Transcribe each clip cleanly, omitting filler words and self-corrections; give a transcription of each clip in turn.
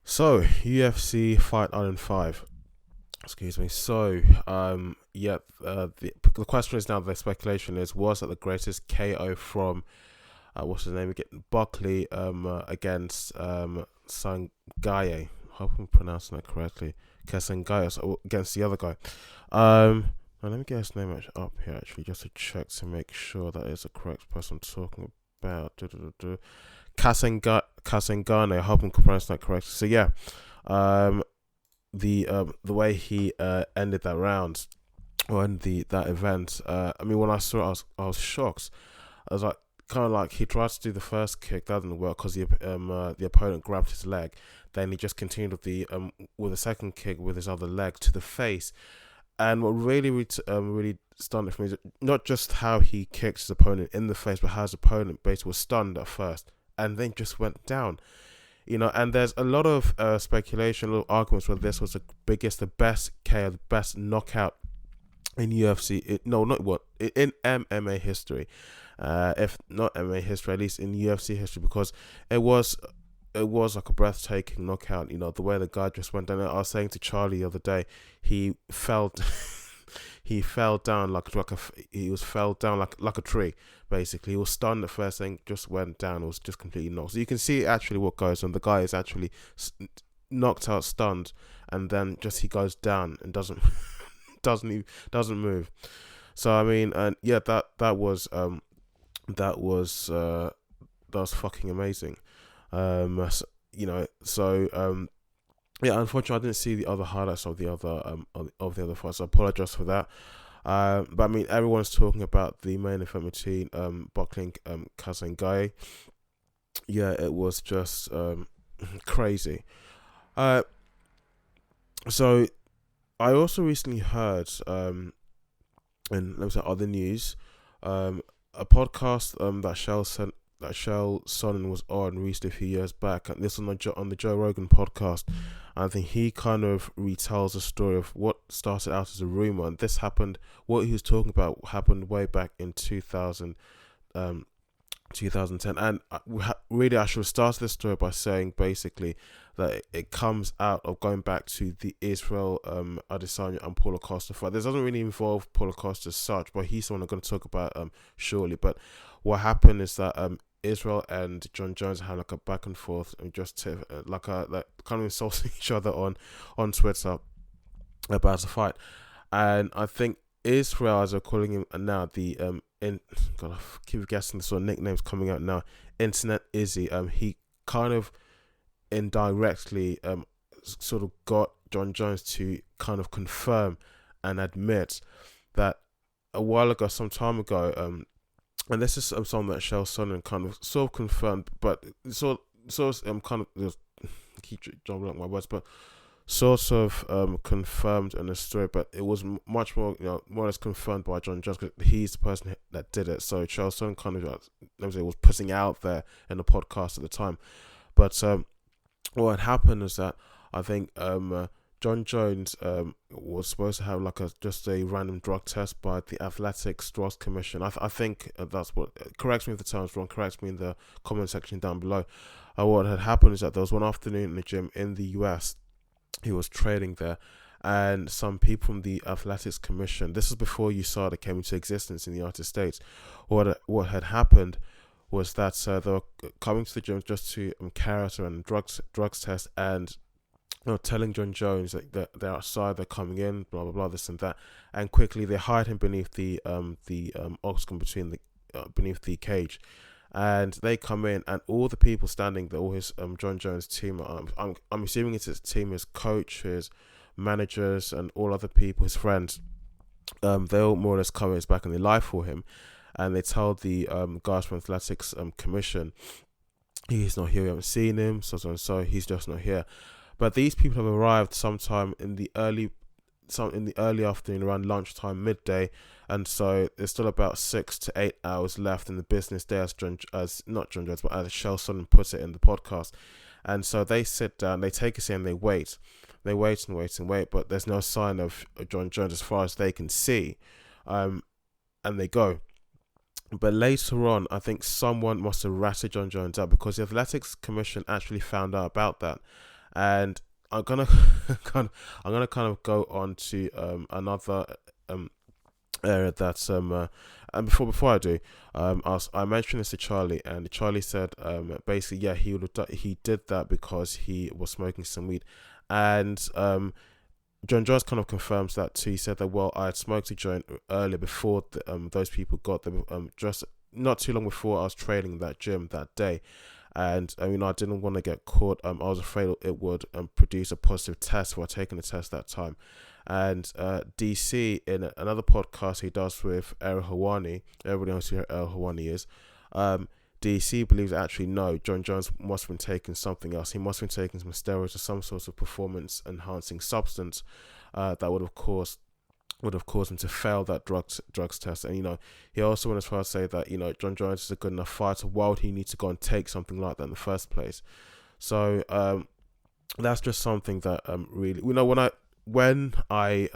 So UFC Fight Island 5. Excuse me. So, the question is now, the speculation is, was that the greatest KO from what's his name again? Buckley against Sangaye. I hope I'm pronouncing that correctly. Kesangaye against the other guy. Now let me get his name up here actually, just to check to make sure that is the correct person I'm talking about. Kasengane. I hope I'm pronouncing that correctly. So yeah, um, the way he ended that round or in that event. I mean, when I saw it, I was shocked. I was like, kind of like he tried to do the first kick, that didn't work because the opponent grabbed his leg. Then he just continued with the second kick with his other leg to the face. And what really stunned me is not just how he kicked his opponent in the face, but how his opponent basically was stunned at first and then just went down. And there's a lot of speculation, a lot of arguments whether this was the biggest, the best KO, the best knockout in UFC. In MMA history, if not MMA history, at least in UFC history, because it was it was like a breathtaking knockout. The way the guy just went down. I was saying to Charlie the other day, he fell, he fell down he was fell down like a tree. Basically, he was stunned at first, then just went down. It was just completely knocked. So you can see actually what goes on. The guy is actually knocked out, stunned, and then just he goes down and doesn't move. So I mean, and yeah, that was that was fucking amazing. Yeah, unfortunately, I didn't see the other highlights of the other fights. So I apologize for that. But I mean, everyone's talking about the main event between Buckley and Kazangai. Yeah, it was just crazy. Uh, so I also recently heard and let me say other news, a podcast that Shell Sonnen was on recently a few years back, and this on the Joe Rogan podcast. I think he kind of retells the story of what started out as a rumor, and this happened. What he was talking about happened way back in 2010. And really, I should have started this story by saying basically that it comes out of going back to the Israel Adesanya and Paulo Costa fight. This doesn't really involve Paulo Costa as such, but he's the one I'm going to talk about shortly. But what happened is that Israel and Jon Jones had like a back and forth, and just to, like kind of insulting each other on Twitter about the fight. And I think Israel, as they're calling him now, the God, I keep guessing the sort of nicknames coming out now. Internet Izzy. He kind of indirectly sort of got Jon Jones to kind of confirm and admit that a while ago, some time ago, and this is something that Shell Sonnen kind of sort of confirmed, but sort of kind of keep jumbling up my words, but sort of confirmed in the story, but it was much more, more or less confirmed by Jon Jones, because he's the person that did it. So Charles Sonnen kind of, let me say, was putting out there in the podcast at the time. But what had happened is that I think Jon Jones was supposed to have like just a random drug test by the Athletics Drugs Commission. I think that's what. Correct me if the term's wrong. Correct me in the comment section down below. What had happened is that there was one afternoon in the gym in the US. He was trading there, and some people from the Athletics Commission. This is before USADA came into existence in the United States. What had happened was that they were coming to the gym just to carry out a drugs test, and telling Jon Jones that they're outside, they're coming in, blah blah blah, this and that, and quickly they hide him beneath the octagon beneath the cage, and they come in, and all the people standing there, all his Jon Jones team, I'm assuming it's his team, his coach, his managers, and all other people, his friends, they all more or less cover his back and they lie for him, and they tell the guys from Athletics Commission, he's not here, we haven't seen him, so he's just not here. But these people have arrived sometime in the early afternoon, around lunchtime, midday, and so there's still about 6 to 8 hours left in the business day, as not Jon Jones, but as Shell Sonnen puts it in the podcast. And so they sit down, they take a seat, and they wait. They wait and wait and wait, but there's no sign of Jon Jones as far as they can see. And they go. But later on, I think someone must have ratted Jon Jones out, because the Athletics Commission actually found out about that. And I'm gonna kind of go on to another um area that's and before I do, I mentioned this to Charlie, and Charlie said basically, yeah, he did that because he was smoking some weed. And Jon Jones kind of confirms that too. He said that, well, I had smoked a joint earlier before those people got them, just not too long before I was training that gym that day. And I didn't want to get caught. I was afraid it would produce a positive test for taking the test that time. And DC, in another podcast he does with El Hawani, everybody knows who El Hawani is. DC believes actually no, Jon Jones must have been taking something else. He must have been taking some steroids or some sort of performance enhancing substance that would have caused him to fail that drugs test. And he also went as far as to say that Jon Jones is a good enough fighter. Why would he need to go and take something like that in the first place? So that's just something that really, when I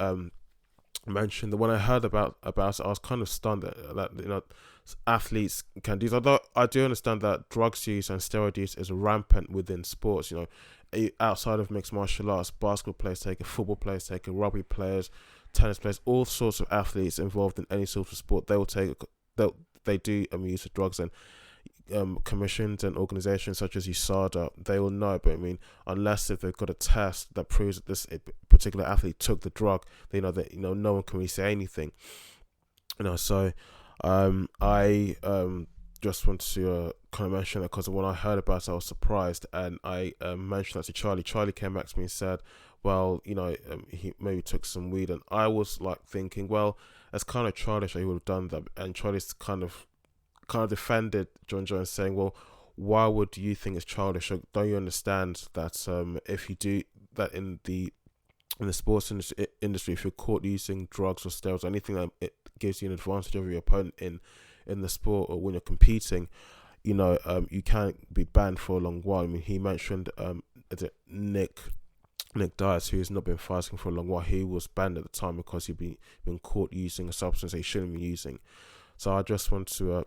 mentioned that, when I heard about it, I was kind of stunned that athletes can do this. Although I do understand that drugs use and steroid use is rampant within sports. Outside of mixed martial arts, basketball players take it, football players take it, rugby players, tennis players, all sorts of athletes involved in any sort of sport, they do use of drugs. And commissions and organizations such as USADA, they will know. But unless if they've got a test that proves that this particular athlete took the drug, they know that no one can really say anything. So I just want to kind of mention that, because when I heard about it, I was surprised, and I mentioned that to Charlie. Charlie came back to me and said, well, he maybe took some weed, and I was like thinking, well, it's kind of childish that he would have done that. And Charlie's kind of defended Jon Jones, saying, well, why would you think it's childish? Don't you understand that if you do that in the sports industry, if you're caught using drugs or steroids or anything that it gives you an advantage over your opponent in the sport, or when you're competing, you can't be banned for a long while. He mentioned Nick Diaz, who's not been fighting for a long while. He was banned at the time because he'd been caught using a substance he shouldn't be using. So I just want to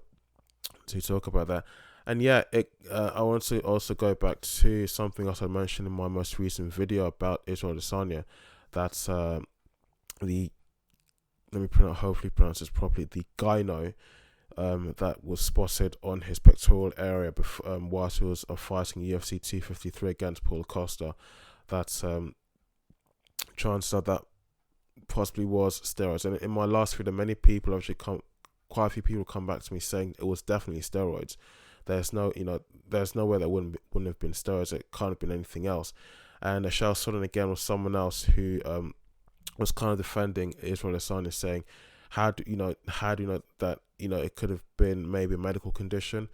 talk about that. And yeah, I want to also go back to something else I mentioned in my most recent video about Israel Adesanya. That's hopefully pronounce this properly, the gyno that was spotted on his pectoral area whilst he was fighting UFC 253 against Paulo Costa. That's chances are that possibly was steroids. And in my last video, quite a few people come back to me saying it was definitely steroids. There's no way that wouldn't have been steroids. It can't have been anything else. And Ashal Sonnen again was someone else who was kind of defending Israel Adesanya, saying, how do you know that it could have been maybe a medical condition?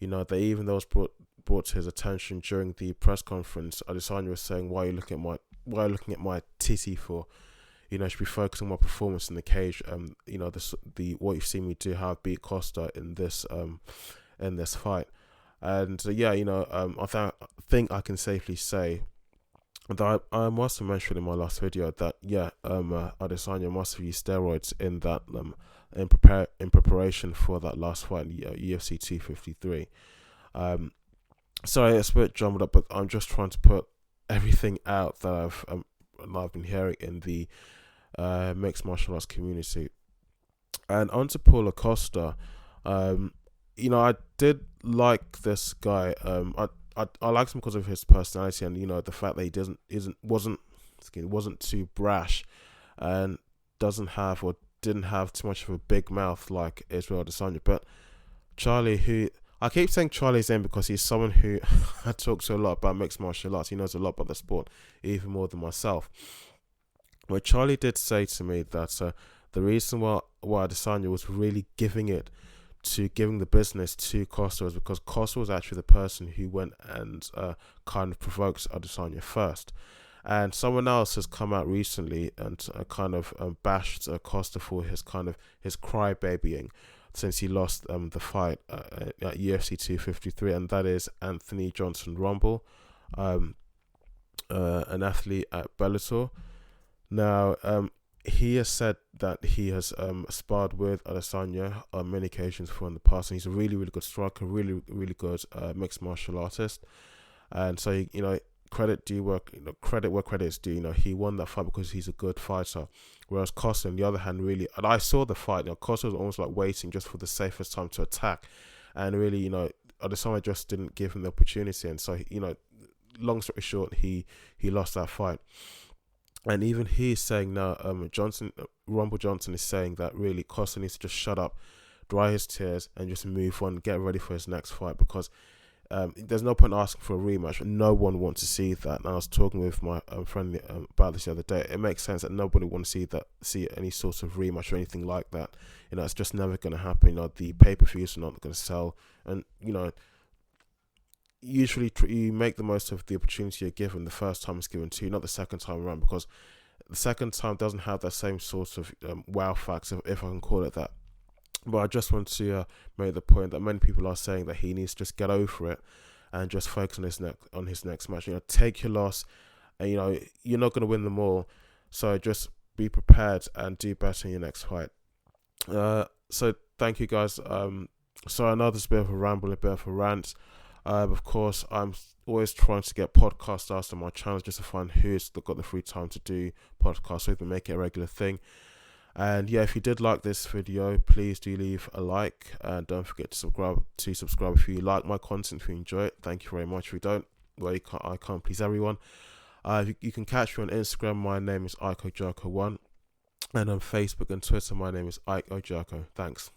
That even though it was brought to his attention during the press conference, Adesanya was saying, why are you looking at my titty for? I should be focusing on my performance in the cage. What you've seen me do, how I beat Costa in this fight. And I think I can safely say that I must have mentioned in my last video that Adesanya must have used steroids in that in preparation for that last fight in UFC 253. Sorry, it's a bit jumbled up, but I'm just trying to put everything out that I've been hearing in the mixed martial arts community. And on to Paulo Costa. I did like this guy. I liked him because of his personality, and the fact that he wasn't too brash, and didn't have too much of a big mouth like Israel Adesanya. But Charlie, who I keep saying Charlie's name because he's someone who I talk to a lot about mixed martial arts. He knows a lot about the sport, even more than myself. Well, Charlie did say to me that the reason why Adesanya was really giving the business to Costa was because Costa was actually the person who went and kind of provoked Adesanya first. And someone else has come out recently and kind of bashed Costa for his crybabying since he lost the fight at UFC 253, and that is Anthony Johnson Rumble, an athlete at Bellator. Now, he has said that he has sparred with Adesanya on many occasions before in the past, and he's a really, really good striker, really, really good mixed martial artist. And so, credit where credit's due. He won that fight because he's a good fighter. Whereas Costa, on the other hand, really, and I saw the fight. Costa was almost like waiting just for the safest time to attack, and really, Adesanya just didn't give him the opportunity, and so long story short, he lost that fight. And even he's saying now, Rumble Johnson is saying that really Costa needs to just shut up, dry his tears, and just move on, get ready for his next fight, because there's no point asking for a rematch. No one wants to see that. And I was talking with my friend about this the other day. It makes sense that nobody wants to see any sort of rematch or anything like that. It's just never going to happen. The pay-per-views are not going to sell, and usually you make the most of the opportunity you're given the first time it's given to you, not the second time around, because the second time doesn't have that same sort of wow factor, if I can call it that. But I just want to make the point that many people are saying that he needs to just get over it and just focus on his next match. Take your loss, and you're not going to win them all, so just be prepared and do better in your next fight. So thank you guys. So I know there's a bit of a ramble, a bit of a rant. Of course, I'm always trying to get podcasts asked on my channel just to find who's got the free time to do podcasts, so we can make it a regular thing. And yeah, if you did like this video, please do leave a like, and don't forget to subscribe if you like my content, if you enjoy it. Thank you very much. If you don't, well, I can't please everyone. You can catch me on Instagram. My name is IkeOjako1, and on Facebook and Twitter, my name is Ike Ojako. Thanks.